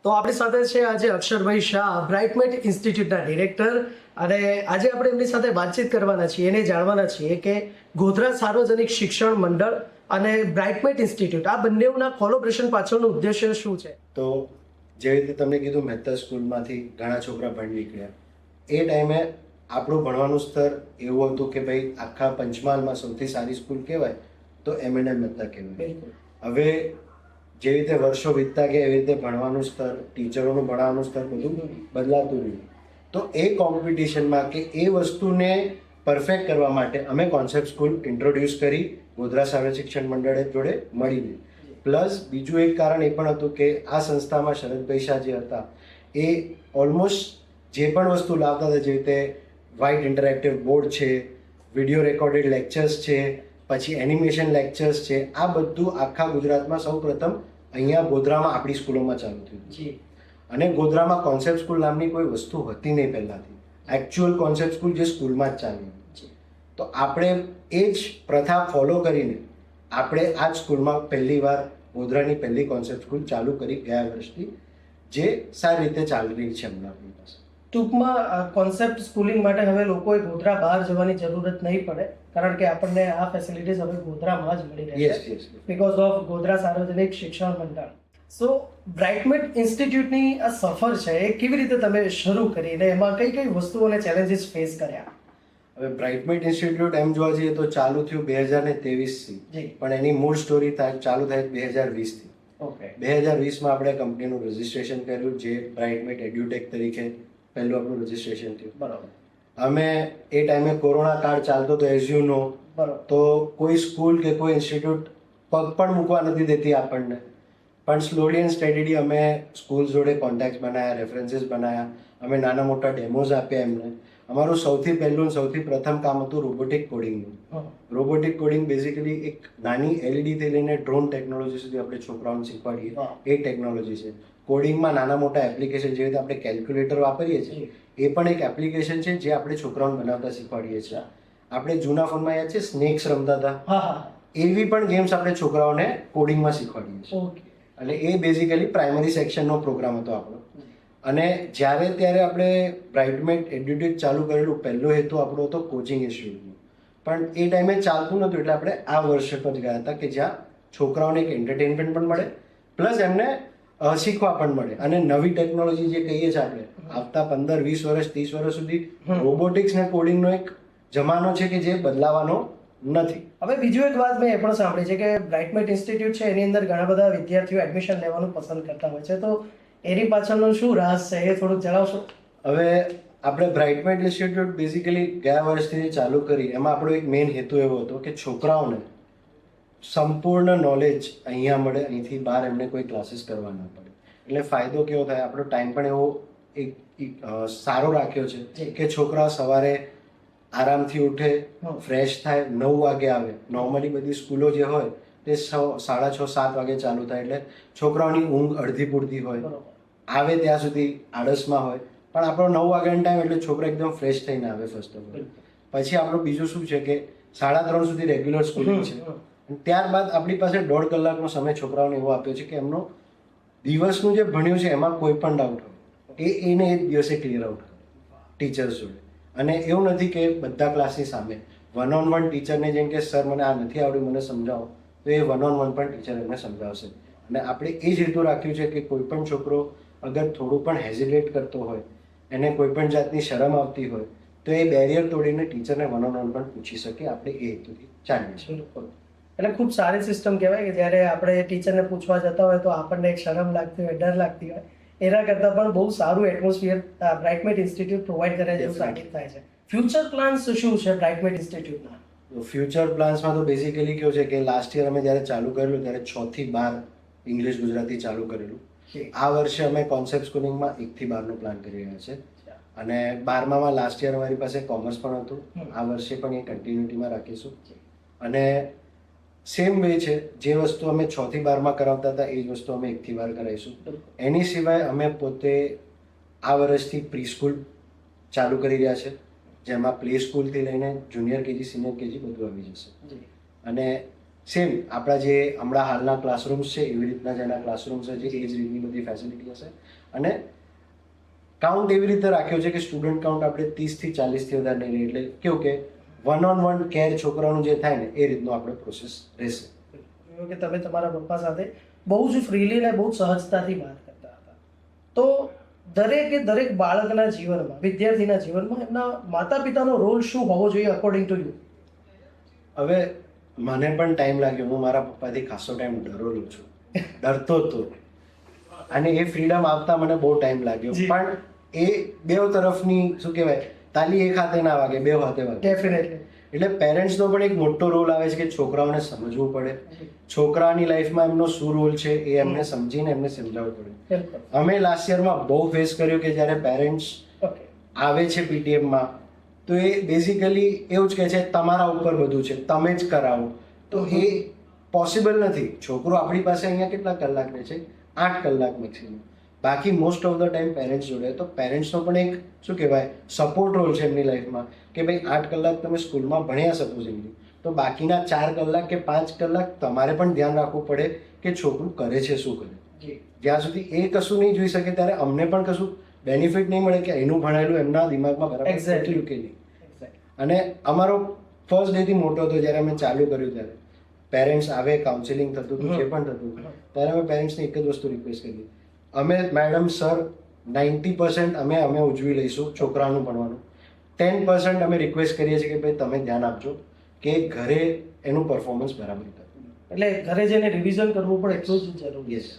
તો આપણી સાથે છે આજે અક્ષરભાઈ શાહ, બ્રાઇટમેટ ઇન્સ્ટિટ્યૂટના ડિરેક્ટર, અને આજે આપણે એમની સાથે વાતચીત કરવાના છીએ એને જાણવાના છીએ કે ગોધરા સાર્વજનિક શિક્ષણ મંડળ અને બ્રાઇટમેટ ઇન્સ્ટિટ્યૂટ આ બંનેના કોલોબરેશન પાછળનો ઉદ્દેશ્ય શું છે. તો જે રીતે તમને કીધું, મહેતા સ્કૂલમાંથી ઘણા છોકરા ભણી નીકળ્યા. એ ટાઈમે આપણું ભણવાનું સ્તર એવું હતું કે ભાઈ આખા પંચમહાલમાં સૌથી સારી સ્કૂલ કહેવાય તો M&M મહેતા કહેવાય. હવે જે રીતે વર્ષો વીતતા ગયા એવી રીતે ભણવાનું સ્તર, ટીચરોનું ભણાવવાનું સ્તર બધું બદલાતું રહ્યું. તો એ કોમ્પિટિશનમાં કે એ વસ્તુને પરફેક્ટ કરવા માટે અમે કોન્સેપ્ટ સ્કૂલ ઇન્ટ્રોડ્યુસ કરી ગોધરા સાર્વજનિક શિક્ષણ મંડળ જોડે મળીને. પ્લસ બીજું એક કારણ એ પણ હતું કે આ સંસ્થામાં શરદભાઈ શાહ જે હતા એ ઓલમોસ્ટ જે પણ વસ્તુ લાવતા હતા, જે રીતે વ્હાઇટ ઇન્ટરેક્ટિવ બોર્ડ છે, વિડીયો રેકોર્ડેડ લેક્ચર્સ છે, પછી એનિમેશન લેક્ચર્સ છે, આ બધું આખા ગુજરાતમાં સૌ પ્રથમ અહીંયા ગોધરામાં આપણી સ્કૂલોમાં ચાલુ થયું. અને ગોધરામાં કોન્સેપ્ટ સ્કૂલ નામની કોઈ વસ્તુ હતી નહીં પહેલાંથી. એકચ્યુઅલ કોન્સેપ્ટ સ્કૂલ જે સ્કૂલમાં જ ચાલી. તો આપણે એ જ પ્રથા ફોલો કરીને આપણે આ જ સ્કૂલમાં પહેલી વાર ગોધરાની પહેલી કોન્સેપ્ટ સ્કૂલ ચાલુ કરી ગયા વર્ષથી, જે સારી રીતે ચાલી રહી છે હમણાં આપણી પાસે. ટૂંકમાં કોન્સેપ્ટ સ્કૂલિંગ માટે હવે લોકોએ ગોધરા બહાર જવાની જરૂરત નહીં પડે, કારણ કે આપણને આ ફેસિલિટીઝ હવે ગોધરામાં જ મળી રહે છે બીકોઝ ઓફ ગોધરા સાર્વજનિક શિક્ષણ મંડળ. સો બ્રાઇટમેટ ઇન્સ્ટિટ્યૂટની આ સફર છે એ કેવી રીતે તમે શરૂ કરી અને એમાં કઈ કઈ વસ્તુઓ અને ચેલેન્જીસ ફેસ કર્યા? હવે બ્રાઇટમેટ ઇન્સ્ટિટ્યૂટ એમ જોવા જઈએ તો ચાલુ થયું 2023થી, પણ એની મૂળ સ્ટોરી ચાલુ થાય 2020થી. ઓકે. 2020માં આપણે કંપનીનું રજિસ્ટ્રેશન કર્યું, જે બ્રાઇટમેટ એડ્યુટેક તરીકે પહેલું આપણું રજિસ્ટ્રેશન થયું. બરાબર. અમે એ ટાઈમે કોરોના કાળ ચાલતો હતો એઝ યુ નો, તો કોઈ સ્કૂલ કે કોઈ ઇન્સ્ટિટ્યૂટ પગ પણ મૂકવા નથી દેતી આપણને. પણ સ્લોલી એન્ડ સ્ટેડીલી અમે સ્કૂલ જોડે કોન્ટેક્ટ બનાવ્યા, રેફરન્સીસ બનાવ્યા, અમે નાના મોટા ડેમોઝ આપ્યા એમને. અમારું સૌથી પહેલું સૌથી પ્રથમ કામ હતું રોબોટિક કોડિંગનું. રોબોટિક કોડિંગ બેઝિકલી એક નાની LED થી લઈને ડ્રોન ટેકનોલોજી સુધી આપણે છોકરાઓને શીખવાડીએ એ ટેકનોલોજી છે. કોડિંગમાં નાના મોટા એપ્લિકેશન, જે રીતે આપણે કેલ્ક્યુલેટર વાપરીએ છીએ એ પણ એક એપ્લિકેશન છે જે આપણે છોકરાઓને બનાવતા શીખવાડીએ છીએ. આપણે જૂના ફોનમાં યાદ છે સ્નેક્સ રમતા હતા, એવી પણ ગેમ્સ આપણે છોકરાઓને કોડિંગમાં શીખવાડીએ છીએ. અને એ બેઝિકલી પ્રાઇમરી સેક્શનનો પ્રોગ્રામ હતો આપણો. અને જ્યારે ત્યારે આપણે બ્રાઇટમેટ એડ્યુટેક ચાલુ કરેલું, પહેલો હેતુ આપણો હતો કોચિંગ ઇન્સ્ટિટ્યૂટનો, પણ એ ટાઈમે ચાલતું નહોતું. એટલે આપણે આ વર્ષ પર ગયા હતા કે જ્યાં છોકરાઓને એક એન્ટરટેનમેન્ટ પણ મળે, પ્લસ એમને શીખવા પણ મળે. અને નવી ટેકનોલોજી જે કહીએ છીએ આપણે, આવતા 15, 20 વર્ષ, 30 વર્ષ સુધી રોબોટિક્સ ને કોડિંગનો એક જમાનો છે કે જે બદલાવાનો નથી. હવે બીજું એક વાત મેં એ પણ સાંભળી છે કે બ્રાઇટમેટ ઇન્સ્ટિટ્યૂટ છે એની અંદર ઘણા બધા વિદ્યાર્થીઓ એડમિશન લેવાનું પસંદ કરતા હોય છે, તો એની પાછળનો શું રાઝ છે એ થોડુંક જણાવશો? હવે આપણે બ્રાઇટમેટ ઇન્સ્ટિટ્યૂટ બેઝિકલી ગયા વર્ષથી ચાલુ કરી, એમાં આપણો એક મેઇન હેતુ એવો હતો કે છોકરાઓને સંપૂર્ણ નોલેજ અહીંયા મળે, અહીંથી બહાર એમને કોઈ ક્લાસીસ કરવા ના પડે. એટલે ફાયદો કેવો થાય, આપણો ટાઈમ પણ એવો એક સારો રાખ્યો છે કે છોકરા સવારે આરામથી ઉઠે, ફ્રેશ થાય, 9 વાગે આવે. નોર્મલી બધી સ્કૂલો જે હોય તે 6:30, 7 વાગે ચાલુ થાય, એટલે છોકરાઓની ઊંઘ અડધી પૂરતી હોય, આવે ત્યાં સુધી આળસમાં હોય. પણ આપણો 9 વાગ્યાનો ટાઈમ એટલે છોકરા એકદમ ફ્રેશ થઈને આવે ફર્સ્ટ ઓફ ઓલ. પછી આપણું બીજું શું છે કે 3:30 સુધી રેગ્યુલર સ્કૂલિંગ છે. ત્યારબાદ આપણી પાસે 1.5 કલાકનો સમય છોકરાઓને એવો આપ્યો છે કે એમનો દિવસનું જે ભણ્યું છે એમાં કોઈ પણ ડાઉટ હોય એને એ દિવસે ક્લિયર આઉટ કરે ટીચર્સ જોડે. અને એવું નથી કે બધા ક્લાસની સામે, 1-on-1 ટીચરને જેમ કે સર મને આ નથી આવડ્યું, મને સમજાવો, તો એ 1-on-1 પણ ટીચર એમને સમજાવશે. અને આપણે એ જ હેતુ રાખ્યું છે કે કોઈ પણ છોકરો અગર થોડું પણ હેઝિટેટ કરતો હોય, એને કોઈ પણ જાતની શરમ આવતી હોય, તો એ બેરિયર તોડીને ટીચરને 1-on-1 પણ પૂછી શકે. આપણે એ હેતુથી ચાલીએ છીએ. એટલે ખૂબ સારી સિસ્ટમ કહેવાય કે જ્યારે આપણે ટીચરને પૂછવા જતા હોય તો આપણને એક શરમ લાગતી હોય, ડર લાગતી હોય, એના કરતાં પણ બહુ સારું એટમોસ્ફિયર બ્રાઇટમેટ ઇન્સ્ટિટ્યૂટ પ્રોવાઈડ કરે છે એવું સાબિત થાય છે. ફ્યુચર પ્લાન્સ શું છે બ્રાઇટમેટ ઇન્સ્ટિટ્યૂટના? ફ્યુચર પ્લાન્સમાં તો બેઝિકલી કેવું છે કે લાસ્ટ યર અમે જ્યારે ચાલુ કરેલું ત્યારે 6 થી 12 ઇંગ્લિશ ગુજરાતી ચાલુ કરેલું. આ વર્ષે અમે કોન્સેપ્ટ સ્કૂલિંગમાં 1 થી 12નો પ્લાન કરી રહ્યા છે. અને 12માં લાસ્ટ યર અમારી પાસે કોમર્સ પણ હતું, આ વર્ષે પણ એ કન્ટિન્યુટીમાં રાખીશું. અને સેમ વે છે, જે વસ્તુ અમે 6 થી 12માં કરાવતા હતા એ જ વસ્તુ અમે 1 થી 12 કરાવીશું. એની સિવાય અમે પોતે આ વર્ષથી પ્રી સ્કૂલ ચાલુ કરી રહ્યા છે, જેમાં પ્લે સ્કૂલથી લઈને જુનિયર KG, સિનિયર KG બધું આવી જશે. અને સેમ આપણા જે હમણાં હાલના ક્લાસરૂમ્સ છે એવી રીતના જ એના ક્લાસરૂમ્સ છે, એ જ રીતની બધી ફેસિલિટી હશે. અને કાઉન્ટ એવી રીતે રાખ્યો છે કે સ્ટુડન્ટ કાઉન્ટ આપણે 30 થી 40 થી વધારે નહીં લઈએ. એટલે કેવું કે વન ઓન વન કેર છોકરાનું જે થાય ને એ રીતનો આપણે પ્રોસેસ રહેશે. કે તમે તમારા પપ્પા સાથે બહુ જ ફ્રીલી અને બહુ જ સહજતાથી વાત કરતા હતા. તો દરેક બાળકના જીવનમાં, વિદ્યાર્થીના જીવનમાં એમના માતા પિતાનો રોલ શું હોવો જોઈએ અકોર્ડિંગ ટુ યુ? હવે મને પણ ટાઈમ લાગ્યો. હું મારા પપ્પાથી ખાસો ટાઈમ ડરેલો છું, ડરતો હતો. અને એ ફ્રીડમ આપતા મને બહુ ટાઈમ લાગ્યો. પણ એ બે તરફની શું કહેવાય, તાલી એક હાથે ના વાગે, બે હાથે વાગે. ડેફિનેટલી. એટલે પેરેન્ટ્સનો પણ એક મોટો રોલ આવે છે કે છોકરાઓને સમજવું પડે, છોકરાની લાઈફમાં એમનો શું રોલ છે એ એમને સમજીને એમને સમજાવવું પડે. અમે લાસ્ટ યરમાં બહુ ફેસ કર્યું કે જ્યારે પેરેન્ટ્સ આવે છે પીટીએમમાં તો એ બેઝિકલી એવું જ કહે છે તમારા ઉપર બધું છે, તમે જ કરાવો. તો એ પોસિબલ નથી. છોકરો આપણી પાસે અહીંયા કેટલા કલાક રહે છે? 8 કલાક મેક્સિમમ. બાકી most of the time parents જોડે. તો પેરેન્ટ્સનો પણ એક શું કહેવાય સપોર્ટ રોલ છે એમની લાઈફમાં કે ભાઈ 8 કલાક તમે સ્કૂલમાં ભણ્યા સપોઝિંગલી, તો બાકીના 4 કલાક કે 5 કલાક તમારે પણ ધ્યાન રાખવું પડે કે છોકરું કરે છે શું કરે. જ્યાં સુધી એ કશું નહીં જોઈ શકે ત્યારે અમને પણ કશું બેનિફિટ નહીં મળે કે એનું ભણાયેલું એમના દિમાગમાં બરાબર પહોંચ્યું કે નહીં. અને અમારો ફર્સ્ટ ડે થી મોટો હતો જ્યારે અમે ચાલુ કર્યું ત્યારે પેરેન્ટ્સ આવે, કાઉન્સેલિંગ થતું હતું, જે પણ થતું હતું, ત્યારે અમે પેરેન્ટ્સને એક જ વસ્તુ રિક્વેસ્ટ કરી, અમે મેડમ સર 90% અમે ઉજવી લઈશું છોકરાનું ભણવાનું, 10% અમે રિક્વેસ્ટ કરીએ છીએ કે ભાઈ તમે ધ્યાન આપજો કે ઘરે એનું પરફોર્મન્સ બરાબર થાય. એટલે ઘરે જઈને રિવિઝન કરવું પડે એટલું જ જરૂરી છે.